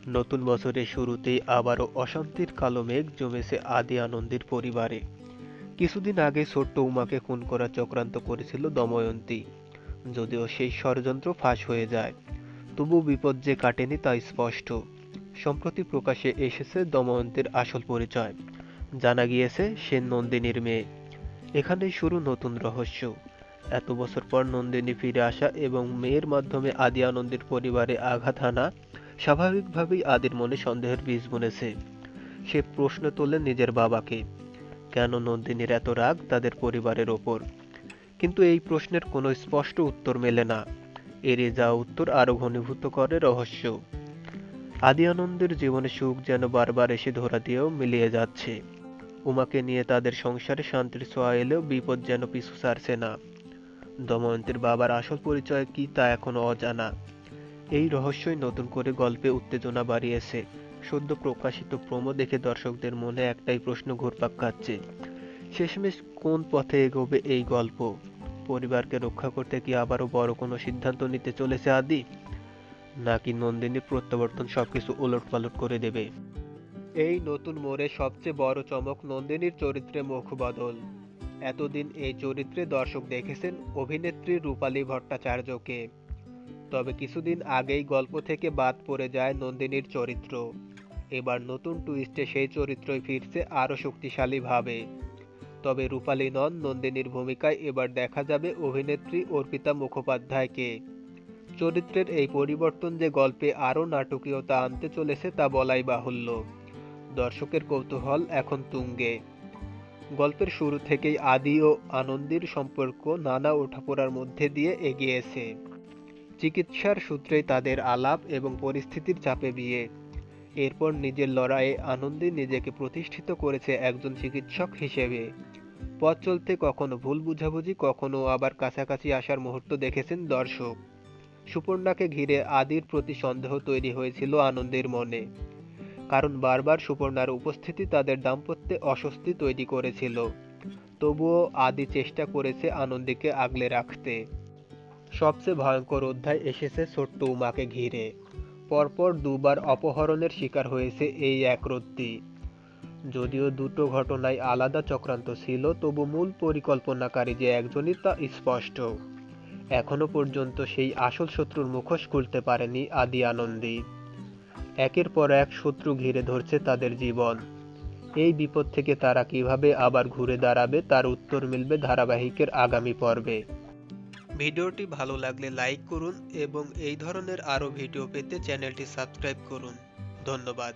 নতুন বছরের শুরুতেই আবারও অশান্তির কালো মেঘ জমেছে আদি আনন্দের পরিবারে। কিছুদিন আগে ছোট্ট উমাকে খুন করার চক্রান্ত করেছিল দময়ন্তী। যদিও সেই ষড়যন্ত্র ফাঁস হয়ে যায়, তবু বিপদ যে কাটেনি তা স্পষ্ট। সম্প্রতি প্রকাশ্যে এসেছে দময়ন্তীর আসল পরিচয়। জানা গিয়েছে সে নন্দিনীর মেয়ে। এখানেই শুরু নতুন রহস্য। এত বছর পর নন্দিনী ফিরে আসা এবং মেয়ের মাধ্যমে আদি আনন্দের পরিবারে আঘাত হানা স্বাভাবিকভাবেই আদির মনে সন্দেহের বীজ বুনেছে। সে প্রশ্ন তোলে নিজের বাবাকে, কেন নন্দিনীর এত রাগ তাদের পরিবারের ওপর। কিন্তু এই প্রশ্নের কোনো স্পষ্ট উত্তর মেলে না। এড়িয়ে যাওয়া উত্তর আরো ঘনীভূত করে রহস্য। আদি আনন্দের জীবনে সুখ যেন বারবার এসে ধরা দিয়েও মিলিয়ে যাচ্ছে। উমাকে নিয়ে তাদের সংসারে শান্তির ছোঁয়া এলেও বিপদ যেন পিছু ছাড়ছে না। দময়ন্তীর বাবার আসল পরিচয় কি তা এখনো অজানা। এই রহস্যই নতুন করে গল্পে উত্তেজনা বাড়িয়েছে। সদ্য প্রকাশিত প্রোমো দেখে দর্শকদের মনে একটাই প্রশ্ন ঘুরপাক খাচ্ছে, শেষমেশ কোন পথে এগোবে এই গল্প? পরিবারকে রক্ষা করতে কি আবারও বড় কোনো সিদ্ধান্ত নিতে চলেছে আদি, নাকি নন্দিনীর প্রত্যাবর্তন সবকিছু ওলটপালট করে দেবে? এই নতুন মোড়ে সবচেয়ে বড় চমক নন্দিনীর চরিত্রে মুখ বদল। এতদিন এই চরিত্রে দর্শক দেখেছেন অভিনেত্রী রূপালী ভট্টাচার্যকে। তবে কিছুদিন আগেই গল্প থেকে বাদ পড়ে যায় নন্দিনীর চরিত্র। এবার নতুন টুইস্টে সেই চরিত্রই ফিরছে আরও শক্তিশালীভাবে। তবে রূপালী নন, নন্দিনীর ভূমিকায় এবার দেখা যাবে অভিনেত্রী অর্পিতা মুখোপাধ্যায়কে। চরিত্রের এই পরিবর্তন যে গল্পে আরও নাটকীয়তা আনতে চলেছে তা বলাই বাহুল্য। দর্শকের কৌতূহল এখন তুঙ্গে। গল্পের শুরু থেকেই আদি ও আনন্দীর সম্পর্ক নানা ওঠাপড়ার মধ্যে দিয়ে এগিয়েছে। চিকিৎসার সূত্রেই তাদের আলাপ এবং পরিস্থিতির চাপে বিয়ে। এরপর নিজের লড়াইয়ে আনন্দী নিজেকে প্রতিষ্ঠিত করেছে একজন চিকিৎসক হিসেবে। পথ চলতে কখনো ভুল বুঝাবুঝি, কখনো আবার কাছাকাছি আসার মুহূর্ত দেখেছেন দর্শক। সুপর্ণাকে ঘিরে আদির প্রতি সন্দেহ তৈরি হয়েছিল আনন্দের মনে, কারণ বারবার সুপর্ণার উপস্থিতি তাদের দাম্পত্যে অস্বস্তি তৈরি করেছিল। তবুও আদি চেষ্টা করেছে আনন্দীকে আগলে রাখতে। সবচেয়ে ভয়ঙ্কর অধ্যায় এসেছে ছোট্ট উমাকে ঘিরে। পরপর দুবার অপহরণের শিকার হয়েছে এই একরত্তি। যদিও দুটো ঘটনায় আলাদা চক্রান্ত ছিল, তবু মূল পরিকল্পনাকারী যে একজনই তা স্পষ্ট। এখনো পর্যন্ত সেই আসল শত্রুর মুখোশ খুলতে পারেনি আদি আনন্দী। একের পর এক শত্রু ঘিরে ধরছে তাদের জীবন। এই বিপদ থেকে তারা কিভাবে আবার ঘুরে দাঁড়াবে তার উত্তর মিলবে ধারাবাহিকের আগামী পর্বে। ভিডিওটি ভালো লাগলে লাইক করুন এবং এই ধরনের আরও ভিডিও পেতে চ্যানেলটি সাবস্ক্রাইব করুন। ধন্যবাদ।